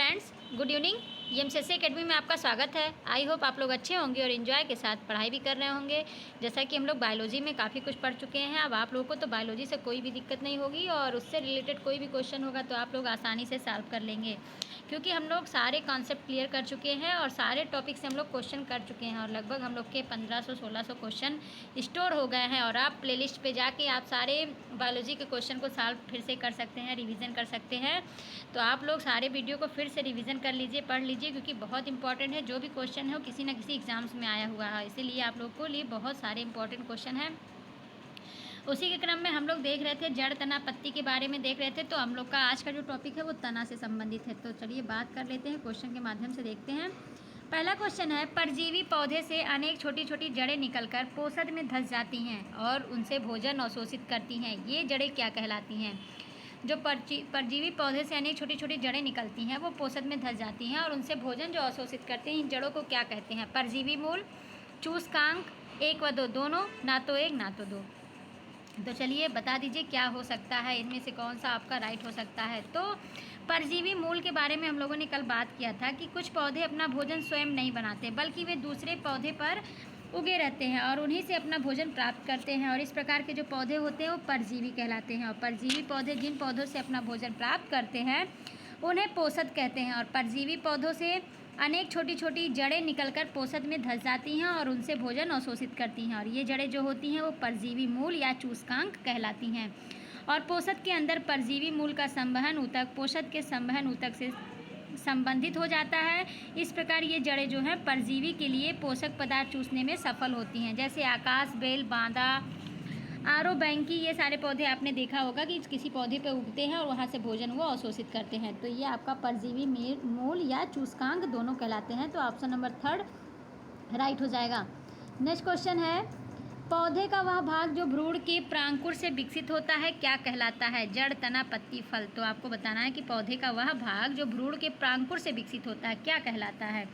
Friends, good evening. MCSC academy में आपका स्वागत है। आई होप आप लोग अच्छे होंगे और इन्जॉय के साथ पढ़ाई भी कर रहे होंगे। जैसा कि हम लोग बायोलॉजी में काफ़ी कुछ पढ़ चुके हैं, अब आप लोगों को तो बायोलॉजी से कोई भी दिक्कत नहीं होगी और उससे रिलेटेड कोई भी क्वेश्चन होगा तो आप लोग आसानी से सॉल्व कर लेंगे, क्योंकि हम लोग सारे कॉन्सेप्ट क्लियर कर चुके हैं और सारे टॉपिक से हम लोग क्वेश्चन कर चुके हैं और लगभग हम लोग के 1500-1600 क्वेश्चन स्टोर हो गए हैं। और आप प्लेलिस्ट पे जाके आप सारे बायोलॉजी के क्वेश्चन को सॉल्व फिर से कर सकते हैं, रिवीजन कर सकते हैं। तो आप लोग सारे वीडियो को फिर से रिवीजन कर लीजिए, पढ़ लीजिए, क्योंकि बहुत इंपॉर्टेंट है। जो भी क्वेश्चन है वो किसी न किसी एग्जाम्स में आया हुआ है, इसीलिए आप लोग को लिए बहुत सारे इंपॉर्टेंट क्वेश्चन हैं। उसी के क्रम में हम लोग देख रहे थे जड़ तना पत्ती के बारे में देख रहे थे, तो हम लोग का आज का जो टॉपिक है वो तना से संबंधित है। तो चलिए बात कर लेते हैं, क्वेश्चन के माध्यम से देखते हैं। पहला क्वेश्चन है, परजीवी पौधे से अनेक छोटी छोटी जड़ें निकलकर पोषक में धंस जाती हैं और उनसे भोजन अवशोषित करती हैं, ये जड़ें क्या कहलाती हैं? जो परजीवी पौधे से अनेक छोटी छोटी जड़ें निकलती हैं वो पोषक में धंस जाती हैं और उनसे भोजन जो अवशोषित करते हैं, इन जड़ों को क्या कहते हैं? परजीवी मूल, चूसकांक, 1 व 2 दोनों, ना तो 1 ना तो 2। तो चलिए बता दीजिए क्या हो सकता है, इनमें से कौन सा आपका राइट हो सकता है। तो परजीवी मूल के बारे में हम लोगों ने कल बात किया था कि कुछ पौधे अपना भोजन स्वयं नहीं बनाते, बल्कि वे दूसरे पौधे पर उगे रहते हैं और उन्हीं से अपना भोजन प्राप्त करते हैं, और इस प्रकार के जो पौधे होते हैं वो परजीवी कहलाते हैं। और परजीवी पौधे जिन पौधों से अपना भोजन प्राप्त करते हैं उन्हें पोषक कहते हैं। और परजीवी पौधों से अनेक छोटी छोटी जड़ें निकलकर पोषक में धंस जाती हैं और उनसे भोजन अवशोषित करती हैं, और ये जड़ें जो होती हैं वो परजीवी मूल या चूसकांक कहलाती हैं। और पोषक के अंदर परजीवी मूल का संवहन ऊतक पोषक के संवहन ऊतक से संबंधित हो जाता है। इस प्रकार ये जड़ें जो हैं परजीवी के लिए पोषक पदार्थ चूसने में सफल होती हैं। जैसे आकाश बेल, बांदा, आरो बैंकी, ये सारे पौधे आपने देखा होगा कि किसी पौधे पे उगते हैं और वहाँ से भोजन वो अवशोषित करते हैं। तो ये आपका परजीवी मूल या चूसकांक दोनों कहलाते हैं। तो ऑप्शन नंबर 3 राइट हो जाएगा। नेक्स्ट क्वेश्चन है, पौधे का वह भाग जो भ्रूण के प्रांकुर से विकसित होता है क्या कहलाता है? जड़, तना, पत्ती, फल। तो आपको बताना है कि पौधे का वह भाग जो भ्रूण के प्रांकुर से विकसित होता है क्या कहलाता है।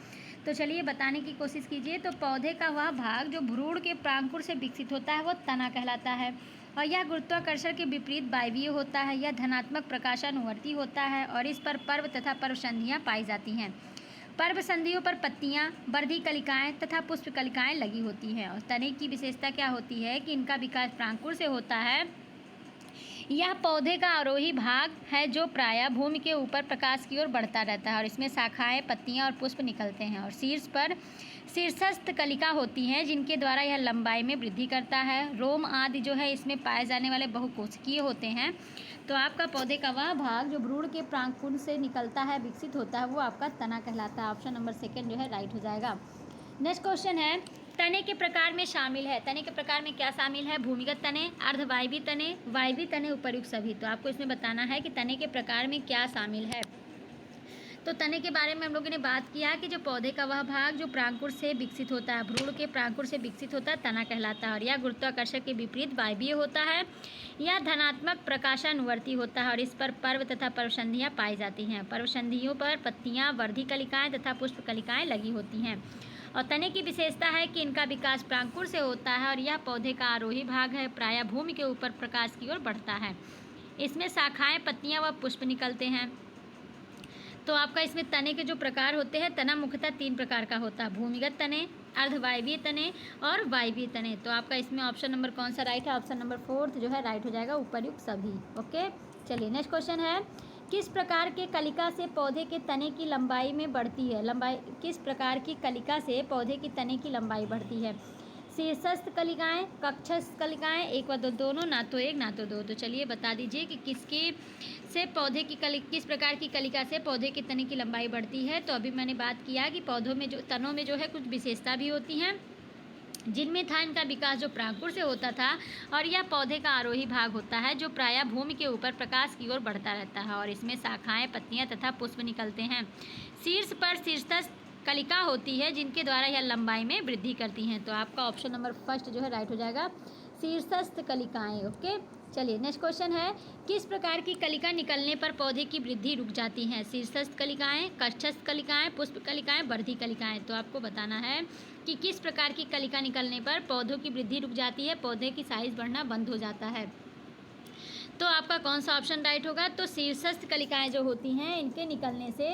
तो चलिए बताने की कोशिश कीजिए। तो पौधे का वह भाग जो भ्रूण के प्रांकुर से विकसित होता है वो तना कहलाता है, और यह गुरुत्वाकर्षण के विपरीत वायवीय होता है। यह धनात्मक प्रकाशानुवर्ती होता है और इस पर पर्व तथा पर्वसंधियाँ पाई जाती हैं। पर्व संधियों पर पत्तियां, वर्धी कलिकाएं तथा पुष्प कलिकाएं लगी होती हैं। और तने की विशेषता क्या होती है कि इनका विकास प्रांकुर से होता है। यह पौधे का आरोही भाग है जो प्रायः भूमि के ऊपर प्रकाश की ओर बढ़ता रहता है और इसमें शाखाएं, पत्तियां और पुष्प निकलते हैं। और शीर्ष पर शीर्षस्थ कलिका होती हैं जिनके द्वारा यह लंबाई में वृद्धि करता है। रोम आदि जो है इसमें पाए जाने वाले बहुकोशिकीय होते हैं। तो आपका पौधे का वह भाग जो भ्रूण के प्रांकुर से निकलता है, विकसित होता है, वो आपका तना कहलाता है। ऑप्शन नंबर 2 जो है राइट हो जाएगा। नेक्स्ट क्वेश्चन है, तने के प्रकार में शामिल है। तने के प्रकार में क्या शामिल है? भूमिगत तने, अर्धवायवी तने, वायवी तने, उपर्युक्त सभी। तो आपको इसमें बताना है कि तने के प्रकार में क्या शामिल है। तो तने के बारे में हम लोगों ने बात किया कि जो पौधे का वह भाग जो प्रांकुर से विकसित होता है, भ्रूण के प्रांकुर से विकसित होता है, तना कहलाता है, और यह गुरुत्वाकर्षण के विपरीत वायवीय होता है। यह धनात्मक प्रकाशानुवर्ती होता है और इस पर पर्व तथा पर्वसंधियाँ पाई जाती हैं। पर्वसंधियों पर पत्तियाँ, वर्धी कलिकाएँ तथा पुष्प कलिकाएँ लगी होती हैं। और तने की विशेषता है कि इनका विकास प्रांकुर से होता है और यह पौधे का आरोही भाग है, प्रायः भूमि के ऊपर प्रकाश की ओर बढ़ता है। इसमें शाखाएं, पत्तियां व पुष्प निकलते हैं। तो आपका इसमें तने के जो प्रकार होते हैं, तना मुख्यतः 3 प्रकार का होता है, भूमिगत तने, अर्धवायवीय तने और वायवीय तने। तो आपका इसमें ऑप्शन नंबर कौन सा राइट है? ऑप्शन नंबर 4 जो है राइट हो जाएगा, उपर्युक्त सभी। ओके, चलिए नेक्स्ट क्वेश्चन है, किस प्रकार के कलिका से पौधे के तने की लंबाई में बढ़ती है? किस प्रकार की कलिका से पौधे की तने की लंबाई बढ़ती है? शीर्षस्थ कलिकाएं, कक्षस्थ कलिकाएं, 1 व 2 दोनों, ना तो 1 ना तो 2। तो चलिए बता दीजिए कि किस प्रकार की कलिका से पौधे के तने की लंबाई बढ़ती है। तो अभी मैंने बात किया कि पौधों में तनों में जो है कुछ विशेषता भी होती हैं, जिनमें था इनका विकास जो प्रांकुर से होता था, और यह पौधे का आरोही भाग होता है जो प्रायः भूमि के ऊपर प्रकाश की ओर बढ़ता रहता है, और इसमें शाखाएं, पत्तियां तथा पुष्प निकलते हैं। शीर्ष पर शीर्षस्थ कलिका होती है जिनके द्वारा यह लंबाई में वृद्धि करती हैं। तो आपका ऑप्शन नंबर 1 जो है राइट हो जाएगा, शीर्षस्थ कलिकाएं। ओके, चलिए नेक्स्ट क्वेश्चन है, किस प्रकार की कलिका निकलने पर पौधे की वृद्धि रुक जाती है? शीर्षस्थ कलिकाएं, कक्षस्थ कलिकाएं, पुष्प कलिकाएं, वर्धी कलिकाएं। तो आपको बताना है कि किस प्रकार की कलिका निकलने पर पौधों की वृद्धि रुक जाती है, पौधे की साइज बढ़ना बंद हो जाता है। तो आपका कौन सा ऑप्शन राइट होगा? तो शीर्षस्थ कलिकाएं जो होती हैं इनके निकलने से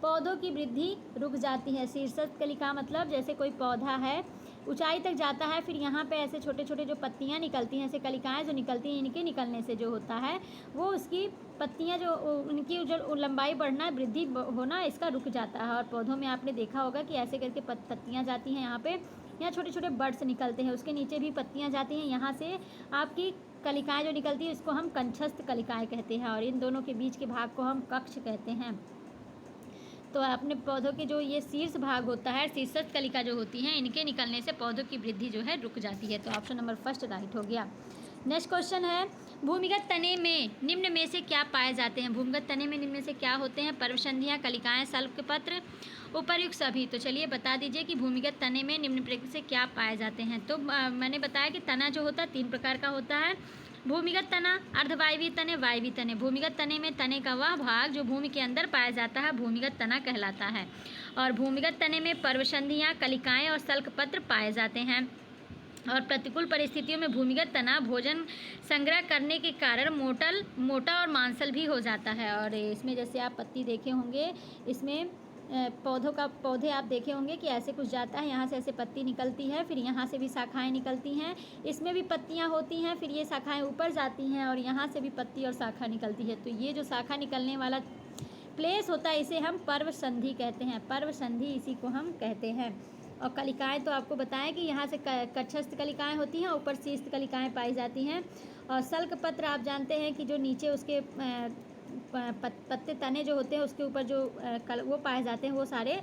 पौधों की वृद्धि रुक जाती है। शीर्षस्थ कलिका मतलब जैसे कोई पौधा है, ऊंचाई तक जाता है, फिर यहाँ पे ऐसे छोटे छोटे जो पत्तियाँ निकलती हैं, ऐसे कलिकाएं जो निकलती हैं, इनके निकलने से जो होता है वो उसकी पत्तियाँ जो उनकी जो लंबाई बढ़ना, वृद्धि होना, इसका रुक जाता है। और पौधों में आपने देखा होगा कि ऐसे करके पत्तियाँ जाती हैं यहाँ पे, यहाँ छोटे छोटे बड्स निकलते हैं, उसके नीचे भी पत्तियाँ जाती हैं, यहाँ से आपकी कलिकाएं जो निकलती है इसको हम कंछस्थ कलिकाएं कहते हैं, और इन दोनों के बीच के भाग को हम कक्ष कहते हैं। तो अपने पौधों के जो ये शीर्ष भाग होता है, शीर्षस्थ कलिका जो होती हैं, इनके निकलने से पौधों की वृद्धि जो है रुक जाती है। तो ऑप्शन नंबर फर्स्ट राइट हो गया। नेक्स्ट क्वेश्चन है, भूमिगत तने में निम्न में से क्या पाए जाते हैं? भूमिगत तने में निम्न में से क्या होते हैं? पर्वसंधियाँ, कलिकाएं, सल्कपत्र, उपर्युक्त सभी। तो चलिए बता दीजिए कि भूमिगत तने में निम्न से क्या पाए जाते हैं। तो मैंने बताया कि तना जो होता है 3 प्रकार का होता है, भूमिगत तना, अर्धवायवीय तने, वायवीय तने। भूमिगत तने में तने का वह भाग जो भूमि के अंदर पाया जाता है भूमिगत तना कहलाता है। और भूमिगत तने में पर्वसंधियाँ, कलिकाएं और सल्कपत्र पाए जाते हैं। और प्रतिकूल परिस्थितियों में भूमिगत तना भोजन संग्रह करने के कारण मोटा और मांसल भी हो जाता है। और इसमें जैसे आप पत्ती देखे होंगे, इसमें पौधे आप देखे होंगे कि ऐसे कुछ जाता है, यहाँ से ऐसे पत्ती निकलती है, फिर यहाँ से भी शाखाएं निकलती हैं, इसमें भी पत्तियाँ होती हैं, फिर ये शाखाएं ऊपर जाती हैं और यहाँ से भी पत्ती और शाखा निकलती है। तो ये जो शाखा निकलने वाला प्लेस होता है इसे हम पर्वसंधि कहते हैं, पर्वसंधि इसी को हम कहते हैं। और कलिकाएं तो आपको बताएं कि यहाँ से कक्षस्थ कलिकाएं होती हैं, ऊपर शीर्ष कलिकाएं पाई जाती हैं। और सल्कपत्र आप जानते हैं कि जो नीचे उसके पत्ते तने जो होते हैं उसके ऊपर जो वो पाए जाते हैं वो सारे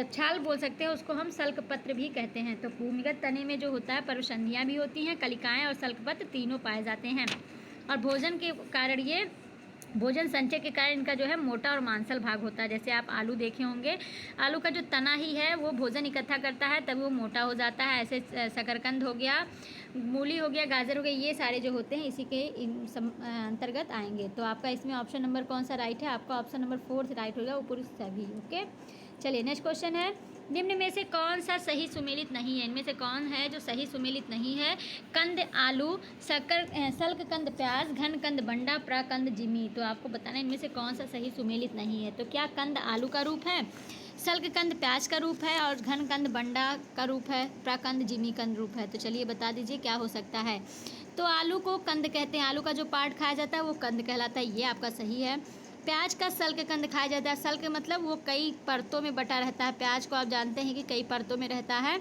छाल बोल सकते हैं, उसको हम सल्कपत्र भी कहते हैं। तो भूमिगत तने में जो होता है पर्वसंधियाँ भी होती हैं, कलिकाएं और सल्कपत्र तीनों पाए जाते हैं। और भोजन के कारण ये भोजन संचय के कारण इनका जो है मोटा और मांसल भाग होता है। जैसे आप आलू देखे होंगे, आलू का जो तना ही है वो भोजन इकट्ठा करता है तब वो मोटा हो जाता है। ऐसे शकरकंद हो गया, मूली हो गया, गाजर हो गया, ये सारे जो होते हैं इसी के अंतर्गत आएंगे। तो आपका इसमें ऑप्शन नंबर कौन सा राइट है? आपका ऑप्शन नंबर 4 राइट होगा, उपयुक्त सभी। ओके, चलिए नेक्स्ट क्वेश्चन है, निम्न में से कौन सा सही सुमेलित नहीं है? इनमें से कौन है जो सही सुमेलित नहीं है? कंद आलू, सल्ककंद प्याज, घनकंद बंडा, प्रकंद जिमी। तो आपको बताना इनमें से कौन सा सही सुमेलित नहीं है। तो क्या कंद आलू का रूप है, सल्ककंद प्याज का रूप है और घनकंद बंडा का रूप है, प्रकंद जिमी कंद रूप है? तो चलिए बता दीजिए क्या हो सकता है। तो आलू को कंद कहते हैं, आलू का जो पार्ट खाया जाता है वो कंद कहलाता है, ये आपका सही है। प्याज का सल्ककंद खाया जाता है, सल्क मतलब वो कई परतों में बटा रहता है, प्याज को आप जानते हैं कि कई परतों में रहता है,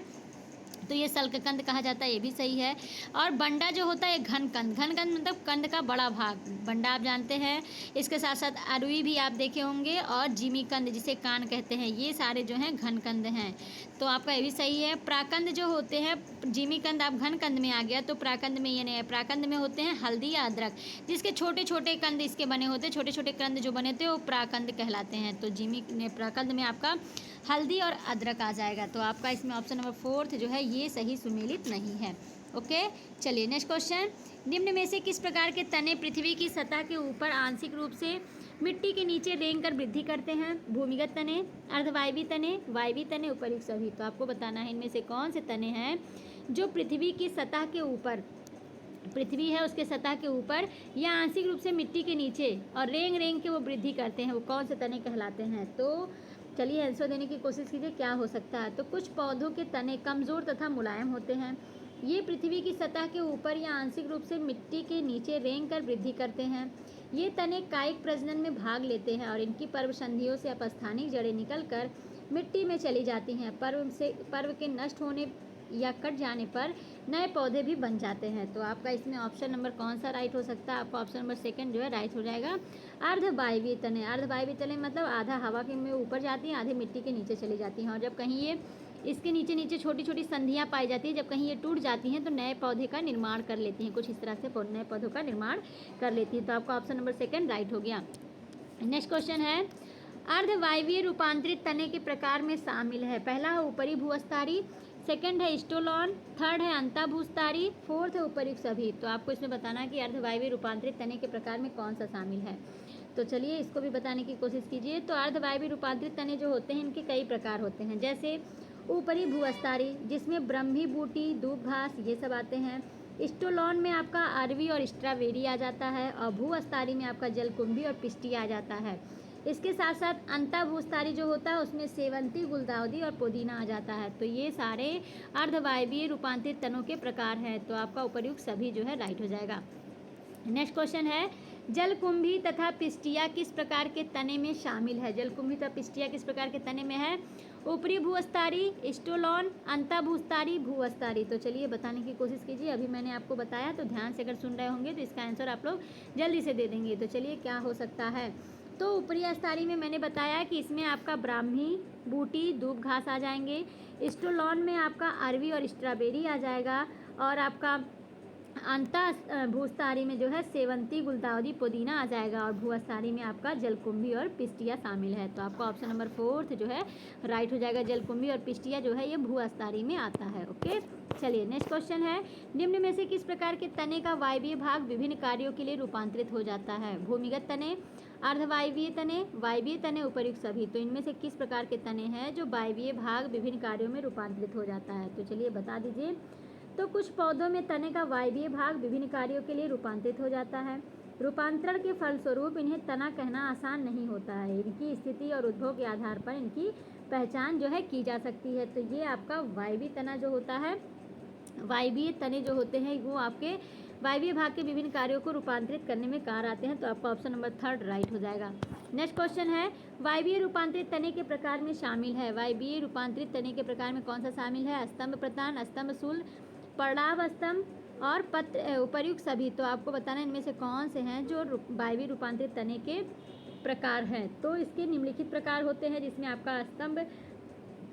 तो ये सल्ककंद कहा जाता है, ये भी सही है। और बंडा जो होता है घनकंद, घनकंद मतलब कंद का बड़ा भाग, बंडा आप जानते हैं। इसके साथ साथ अरुई भी आप देखे होंगे और जिमी कंद जिसे कान कहते हैं, ये सारे जो हैं घनकंद हैं। तो आपका ये भी सही है। प्राकंद जो होते हैं, जिमी कंद आप घनकंद में आ गया, तो प्राकंद में ये नहीं है। प्राकंद में होते हैं हल्दी या अदरक, जिसके छोटे छोटे कंद इसके बने होते हैं, छोटे छोटे कंद जो बने थे वो प्राकंद कहलाते हैं। तो जिमी ने प्राकंद में आपका हल्दी और अदरक आ जाएगा। तो आपका इसमें ऑप्शन नंबर 4 जो है ये सही सुमेलित नहीं है। ओके, चलिए नेक्स्ट क्वेश्चन, निम्न में से किस प्रकार के तने पृथ्वी की सतह के ऊपर आंशिक रूप से मिट्टी के नीचे रेंग कर वृद्धि करते हैं? भूमिगत तने, अर्धवायवीय तने, वायवीय तने, उपर्युक्त सभी। तो आपको बताना है इनमें से कौन से तने हैं जो पृथ्वी की सतह के ऊपर, पृथ्वी है उसके सतह के ऊपर या आंशिक रूप से मिट्टी के नीचे और रेंग रेंग के वो वृद्धि करते हैं, वो कौन से तने कहलाते हैं? तो चलिए आंसर देने की कोशिश कीजिए क्या हो सकता है। तो कुछ पौधों के तने कमज़ोर तथा मुलायम होते हैं, ये पृथ्वी की सतह के ऊपर या आंशिक रूप से मिट्टी के नीचे रेंग कर वृद्धि करते हैं। ये तने कायिक प्रजनन में भाग लेते हैं और इनकी पर्वसंधियों से अपस्थानिक जड़ें निकलकर मिट्टी में चली जाती हैं। पर्व के नष्ट होने या कट जाने पर नए पौधे भी बन जाते हैं। तो आपका इसमें ऑप्शन नंबर कौन सा राइट हो सकता है? आपका ऑप्शन नंबर 2 जो है राइट हो जाएगा, अर्धवायवीय तने। अर्धवायवीय तने मतलब आधा हवा के में ऊपर जाती हैं, आधे मिट्टी के नीचे चली जाती हैं। और जब कहीं ये इसके नीचे नीचे छोटी छोटी संधियाँ पाई जाती हैं, जब कहीं ये टूट जाती हैं तो नए पौधे का निर्माण कर लेती हैं, कुछ इस तरह से नए पौधों का निर्माण कर लेती हैं। तो आपका ऑप्शन नंबर 2 राइट हो गया। नेक्स्ट क्वेश्चन है, अर्धवायवीय रूपांतरित तने के प्रकार में शामिल है, पहला है ऊपरी भूस्तरीय, सेकंड है स्टोलॉन, थर्ड है अंतःभूस्तरीय, फोर्थ है उपर्युक्त सभी। तो आपको इसमें बताना है कि अर्धवायवीय रूपांतरित तने के प्रकार में कौन सा शामिल है। तो चलिए इसको भी बताने की कोशिश कीजिए। तो अर्धवायवीय रूपांतरित तने जो होते हैं इनके कई प्रकार होते हैं, जैसे ऊपरी भूस्तरीय जिसमें ब्रह्मी बूटी, दूब घास ये सब आते हैं। स्टोलॉन में आपका अरवी और स्ट्रॉबेरी आ जाता है, और भूअस्तारी में आपका जलकुंभी और पिस्टी आ जाता है। इसके साथ साथ अंता भूस्तारी जो होता है उसमें सेवंती, गुलदाउदी और पुदीना आ जाता है। तो ये सारे अर्धवायवीय रूपांतरित तनों के प्रकार हैं, तो आपका उपर्युक्त सभी जो है राइट हो जाएगा। नेक्स्ट क्वेश्चन है, जलकुंभी तथा पिस्टिया किस प्रकार के तने में शामिल है? जलकुंभी तथा पिस्टिया किस प्रकार के तने में है? ऊपरी भूअस्तारी, स्टोलॉन, अंता भूस्तारी, भूअस्तारी। तो चलिए बताने की कोशिश कीजिए। अभी मैंने आपको बताया, तो ध्यान से अगर सुन रहे होंगे तो इसका आंसर आप लोग जल्दी से दे देंगे। तो चलिए क्या हो सकता है। तो ऊपरी अस्तारी में मैंने बताया कि इसमें आपका ब्राह्मी, बूटी, दूब घास आ जाएंगे। स्टोलॉन में आपका अरवी और स्ट्रॉबेरी आ जाएगा, और आपका अंता भूस्तारी में जो है सेवंती, गुलदाउदी, पुदीना आ जाएगा, और भूअस्तारी में आपका जलकुंभी और पिस्टिया शामिल है। तो आपका ऑप्शन नंबर 4 जो है राइट हो जाएगा। जलकुंभी और पिस्टिया जो है ये भूअस्तारी में आता है। ओके, चलिए नेक्स्ट क्वेश्चन है, निम्न में से किस प्रकार के तने का वायवीय भाग विभिन्न कार्यों के लिए रूपांतरित हो जाता है? भूमिगत तने, अर्धवायवीय तने, वायवीय तने, उपर्युक्त सभी। तो इनमें से किस प्रकार के तने हैं जो वायवीय भाग विभिन्न कार्यों में रूपांतरित हो जाता है? तो चलिए बता दीजिए। तो कुछ पौधों में तने का वायवीय भाग विभिन्न कार्यों के लिए रूपांतरित हो जाता है। रूपांतरण के फलस्वरूप इन्हें तना कहना आसान नहीं होता है। इनकी स्थिति और उद्भव के आधार पर इनकी पहचान जो है की जा सकती है। तो ये आपका वायवीय तना जो होता है, वायवीय तने जो होते हैं वो आपके वायवीय भाग के विभिन्न कार्यों को रूपांतरित करने में कार आते हैं। तो आपका ऑप्शन नंबर 3 राइट हो जाएगा। नेक्स्ट क्वेश्चन है, वायवीय रूपांतरित तने के प्रकार में शामिल है? वायवीय रूपांतरित तने के प्रकार में कौन सा शामिल है? स्तंभ प्रतान, स्तंभ सूल, पड़ाव स्तंभ और पत्र, उपर्युक्त सभी। तो आपको बताना इनमें से कौन से हैं जो वायवीय रूपांतरित तने के प्रकार हैं। तो इसके निम्नलिखित प्रकार होते हैं, जिसमें आपका स्तंभ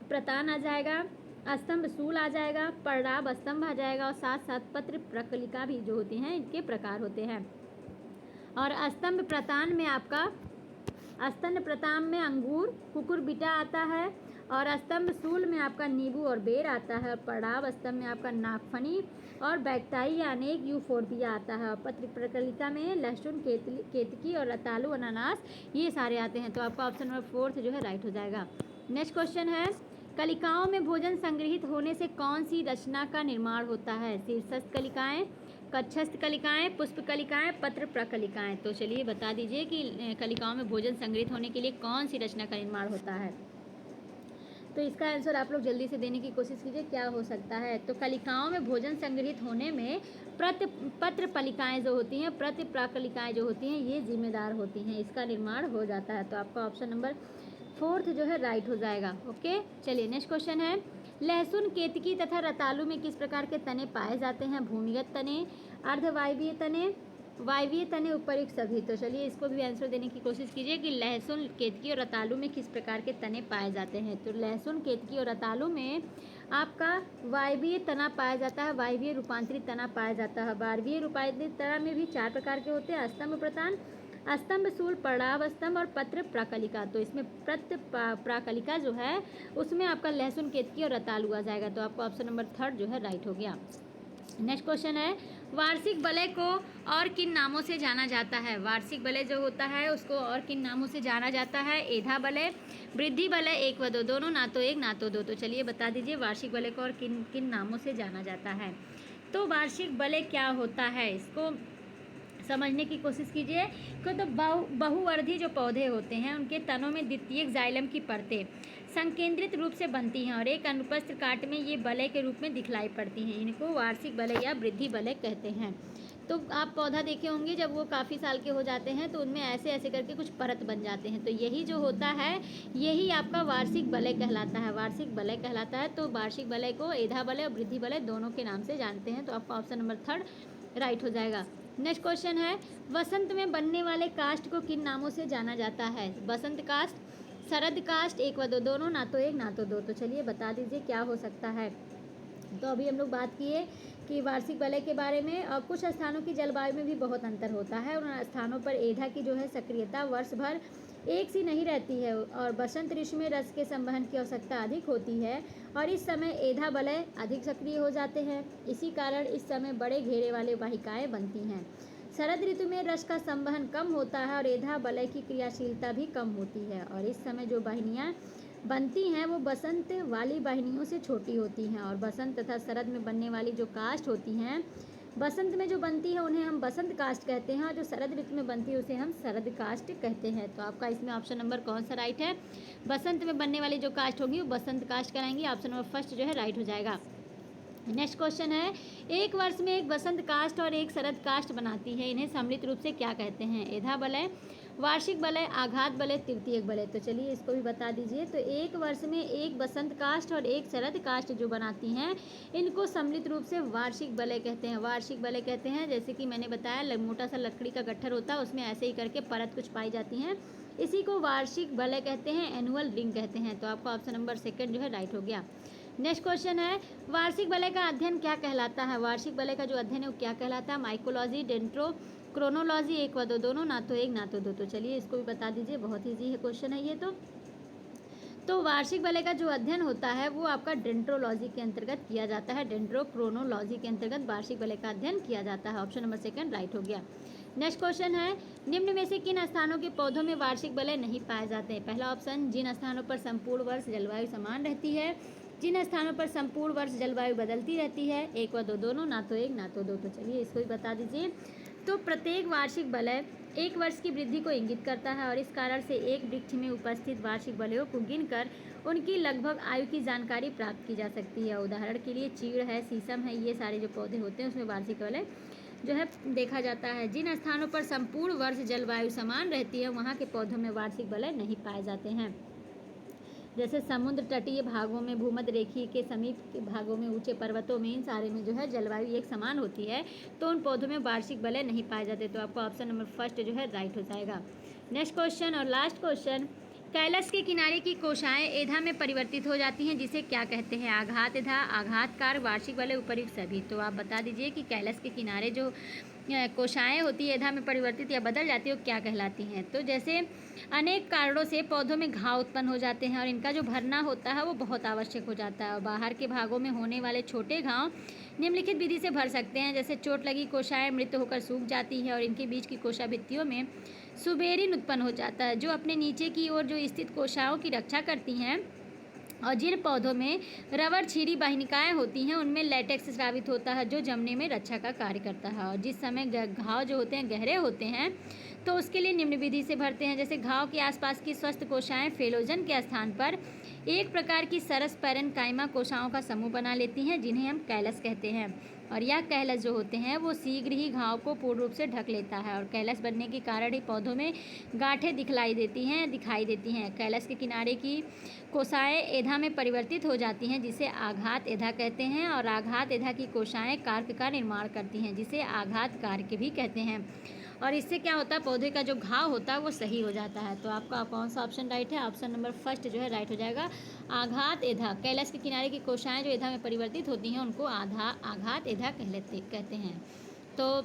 प्रतान आ जाएगा, स्तंभ सूल आ जाएगा, पड़ाव स्तंभ आ जाएगा, और साथ साथ पत्र प्रकलिका भी जो होती हैं इनके प्रकार होते हैं। और स्तंभ प्रतान में आपका, स्तंभ प्रतान में अंगूर, कुकुरबिटा आता है, और स्तंभ सूल में आपका नींबू और बेर आता है, और पड़ाव स्तंभ में आपका नागफनी और बैक्टाई या अनेक यूफोर्बिया आता है, और पत्र प्रकलिका में लहसुन, केतकी और रतालू, अनानास ये सारे आते हैं। तो आपका ऑप्शन नंबर 4 जो है राइट हो जाएगा। नेक्स्ट क्वेश्चन है, कलिकाओं में भोजन संग्रहित होने से कौन सी रचना का निर्माण होता है? शीर्षस्थ कलिकाएं, कक्षस्थ कलिकाएं, पुष्प कलिकाएं, पत्र प्रकलिकाएं। तो चलिए बता दीजिए कि कलिकाओं में भोजन संग्रहित होने के लिए कौन सी रचना का निर्माण होता है? तो इसका आंसर आप लोग जल्दी से देने की कोशिश कीजिए, क्या हो सकता है। तो कलिकाओं में भोजन संग्रहित होने में पत्र पलिकाएँ जो होती हैं, प्रति प्राकलिकाएँ जो होती हैं, ये जिम्मेदार होती हैं, इसका निर्माण हो जाता है। तो आपका ऑप्शन नंबर 4 जो है राइट हो जाएगा। ओके, चलिए नेक्स्ट क्वेश्चन है, लहसुन, केतकी तथा रतालू में किस प्रकार के तने पाए जाते हैं? भूमिगत तने, अर्धवायवीय तने, वायवीय तने, उपर्युक्त सभी। तो चलिए इसको भी आंसर देने की कोशिश कीजिए कि लहसुन, केतकी और रतालू में किस प्रकार के तने पाए जाते हैं। तो लहसुन, केतकी और रतालू में आपका वायवीय तना पाया जाता है, वायवीय रूपांतरित तना पाया जाता है। वायवीय रूपांतरित तना में भी 4 प्रकार के होते हैं, स्तंभ प्रतान, स्तंभ सूल, पड़ाव स्तंभ और पत्र प्राकलिका। तो इसमें पत्र प्राकलिका जो है उसमें आपका लहसुन, केतकी और रतालू आ जाएगा। तो आपका ऑप्शन नंबर 3 जो है राइट हो गया। नेक्स्ट क्वेश्चन है, वार्षिक वलय को और किन नामों से जाना जाता है? वार्षिक वलय जो होता है उसको और किन नामों से जाना जाता है? एधा वलय, वृद्धि वलय, 1 व 2 दोनों, ना तो 1 ना तो 2। तो चलिए बता दीजिए वार्षिक वलय को और किन किन नामों से जाना जाता है। तो वार्षिक वलय क्या होता है इसको समझने की कोशिश कीजिए। तो बहुवर्धी जो पौधे होते हैं उनके तनों में द्वितीयक जाइलम की परतें संकेंद्रित रूप से बनती हैं और एक अनुपस्थ काट में ये वलय के रूप में दिखलाई पड़ती हैं। इनको वार्षिक वलय या वृद्धि वलय कहते हैं। तो आप पौधा देखे होंगे जब वो काफ़ी साल के हो जाते हैं तो उनमें ऐसे ऐसे करके कुछ परत बन जाते हैं। तो यही जो होता है यही आपका वार्षिक वलय कहलाता है, वार्षिक वलय कहलाता है। तो वार्षिक वलय को एधा वलय और वृद्धि वलय दोनों के नाम से जानते हैं। तो आपका ऑप्शन नंबर 3 राइट हो जाएगा। नेक्स्ट क्वेश्चन है, वसंत में बनने वाले काष्ठ को किन नामों से जाना जाता है? वसंत काष्ठ, शरद काष्ठ, 1 व 2 दोनों, ना तो 1 ना तो 2। तो चलिए बता दीजिए क्या हो सकता है। तो अभी हम लोग बात किए कि वार्षिक वलय के बारे में, और कुछ स्थानों की जलवायु में भी बहुत अंतर होता है। उन स्थानों पर एधा की जो है सक्रियता वर्ष भर एक सी नहीं रहती है और बसंत ऋतु में रस के संवहन की आवश्यकता अधिक होती है और इस समय एधा वलय अधिक सक्रिय हो जाते हैं। इसी कारण इस समय बड़े घेरे वाले वाहिकाएं बनती हैं। शरद ऋतु में रस का संवहन कम होता है और एधा वलय की क्रियाशीलता भी कम होती है और इस समय जो वाहिनियाँ बनती हैं वो बसंत वाली वाहिनियों से छोटी होती हैं और बसंत तथा शरद में बनने वाली जो काष्ठ होती हैं बसंत में जो बनती है उन्हें हम बसंत काष्ठ कहते हैं, और जो शरद ऋतु में बनती है उसे हम शरद काष्ठ कहते हैं। तो आपका इसमें ऑप्शन नंबर कौन सा राइट है? बसंत में बनने वाली जो काष्ठ होगी वो बसंत काष्ठ कहलाएंगी। ऑप्शन नंबर फर्स्ट जो है राइट हो जाएगा। नेक्स्ट क्वेश्चन है, एक वर्ष में एक बसंत काष्ठ और एक शरद काष्ठ बनाती है, इन्हें सम्मिलित रूप से क्या कहते हैं? एधा बलय, वार्षिक बलय, आघात बलय, तृतीयक बलय। तो चलिए इसको भी बता दीजिए। तो एक वर्ष में एक बसंत काष्ठ और एक शरद काष्ठ जो बनाती हैं, इनको सम्मिलित रूप से वार्षिक बलय कहते हैं। वार्षिक बलय कहते हैं, जैसे कि मैंने बताया मोटा सा लकड़ी का गट्ठर होता है, उसमें ऐसे ही करके परत कुछ पाई जाती हैं, इसी को वार्षिक बलय कहते हैं, एनुअल रिंग कहते हैं। तो आपका ऑप्शन नंबर सेकंड जो है राइट हो गया। नेक्स्ट क्वेश्चन है, वार्षिक बलय का अध्ययन क्या कहलाता है? वार्षिक बलय का जो अध्ययन है वो क्या कहलाता है? माइकोलॉजी, डेंट्रो क्रोनोलॉजी, एक व दो दोनों, ना तो एक ना तो दो। तो चलिए इसको भी बता दीजिए, बहुत ईजी है क्वेश्चन है ये। तो वार्षिक बलय का जो अध्ययन होता है वो आपका डेंट्रोलॉजी के अंतर्गत किया जाता है। डेंट्रोक्रोनोलॉजी के अंतर्गत वार्षिक बलय का अध्ययन किया जाता है। ऑप्शन नंबर सेकंड राइट हो गया। नेक्स्ट क्वेश्चन है, निम्न में से किन स्थानों के पौधों में वार्षिक बलय नहीं पाए जाते? पहला ऑप्शन, जिन स्थानों पर संपूर्ण वर्ष जलवायु समान रहती है, जिन स्थानों पर संपूर्ण वर्ष जलवायु बदलती रहती है, एक व दो दोनों, ना तो एक ना तो दो। तो चलिए इसको भी बता दीजिए। तो प्रत्येक वार्षिक बलय एक वर्ष की वृद्धि को इंगित करता है, और इस कारण से एक वृक्ष में उपस्थित वार्षिक बलयों को गिनकर उनकी लगभग आयु की जानकारी प्राप्त की जा सकती है। उदाहरण के लिए चीड़ है, शीशम है, ये सारे जो पौधे होते हैं उसमें वार्षिक बलय जो है देखा जाता है। जिन स्थानों पर संपूर्ण वर्ष जलवायु समान रहती है वहाँ के पौधों में वार्षिक बलय नहीं पाए जाते हैं। जैसे समुद्र तटीय भागों में, भूमध्य रेखीय के समीप के भागों में, ऊंचे पर्वतों में, इन सारे में जो है जलवायु एक समान होती है, तो उन पौधों में वार्षिक बलय नहीं पाए जाते। तो आपका ऑप्शन नंबर फर्स्ट जो है राइट हो जाएगा। नेक्स्ट क्वेश्चन और लास्ट क्वेश्चन, कैलस के किनारे की कोशाएं एधा में परिवर्तित हो जाती हैं, जिसे क्या कहते हैं? आघात एधा, आघातकार, वार्षिक बलय, उपयुक्त सभी। तो आप बता दीजिए कि कैलस के किनारे जो कोशाएं होती है एधा में परिवर्तित या बदल जाती है वो क्या कहलाती हैं? तो जैसे अनेक कारणों से पौधों में घाव उत्पन्न हो जाते हैं और इनका जो भरना होता है वो बहुत आवश्यक हो जाता है, और बाहर के भागों में होने वाले छोटे घाव निम्नलिखित विधि से भर सकते हैं। जैसे चोट लगी कोशाएं मृत होकर सूख जाती है और इनके बीच की कोशाभित्तियों में सुबेरिन उत्पन्न हो जाता है, जो अपने नीचे की ओर जो स्थित कोशाओं की रक्षा करती हैं। और जिन पौधों में रबर छीरी वाहिनिकाएँ होती हैं उनमें लैटेक्स स्रावित होता है, जो जमने में रक्षा का कार्य करता है। और जिस समय घाव जो होते हैं गहरे होते हैं तो उसके लिए निम्न विधि से भरते हैं। जैसे घाव के आसपास की स्वस्थ कोशाएं फेलोजन के स्थान पर एक प्रकार की सरस पैरेन्काइमा कोशाओं का समूह बना लेती हैं, जिन्हें हम कैलस कहते हैं। और यह कैलस जो होते हैं वो शीघ्र ही घाव को पूर्ण रूप से ढक लेता है, और कैलस बनने के कारण ही पौधों में गांठें दिखाई देती हैं। कैलस के किनारे की कोशाएं एधा में परिवर्तित हो जाती हैं, जिसे आघात एधा कहते हैं, और आघात एधा की कोशाएं कार्क का निर्माण करती हैं, जिसे आघात कार्क भी कहते हैं। और इससे क्या होता है, पौधे का जो घाव होता है वो सही हो जाता है। तो आपका कौन सा ऑप्शन राइट है? ऑप्शन नंबर फर्स्ट जो है राइट हो जाएगा, आघात एधा। कैलस के किनारे की कोशाएं जो एधा में परिवर्तित होती हैं उनको आघात एधा कहते हैं। तो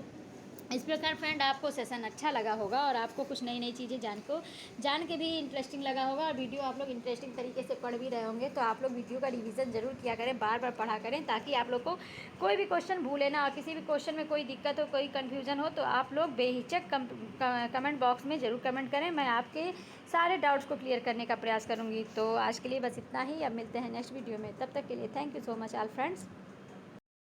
इस प्रकार फ्रेंड आपको सेशन अच्छा लगा होगा और आपको कुछ नई नई चीज़ें जान के भी इंटरेस्टिंग लगा होगा, और वीडियो आप लोग इंटरेस्टिंग तरीके से पढ़ भी रहे होंगे। तो आप लोग वीडियो का रिवीजन ज़रूर किया करें, बार बार पढ़ा करें, ताकि आप लोग को कोई भी क्वेश्चन भूले ना, और किसी भी क्वेश्चन में कोई दिक्कत हो, कोई कन्फ्यूज़न हो, तो आप लोग बेहिचक कमेंट बॉक्स में ज़रूर कमेंट करें। मैं आपके सारे डाउट्स को क्लियर करने का प्रयास करूँगी। तो आज के लिए बस इतना ही, अब मिलते हैं नेक्स्ट वीडियो में। तब तक के लिए thank you so much all friends.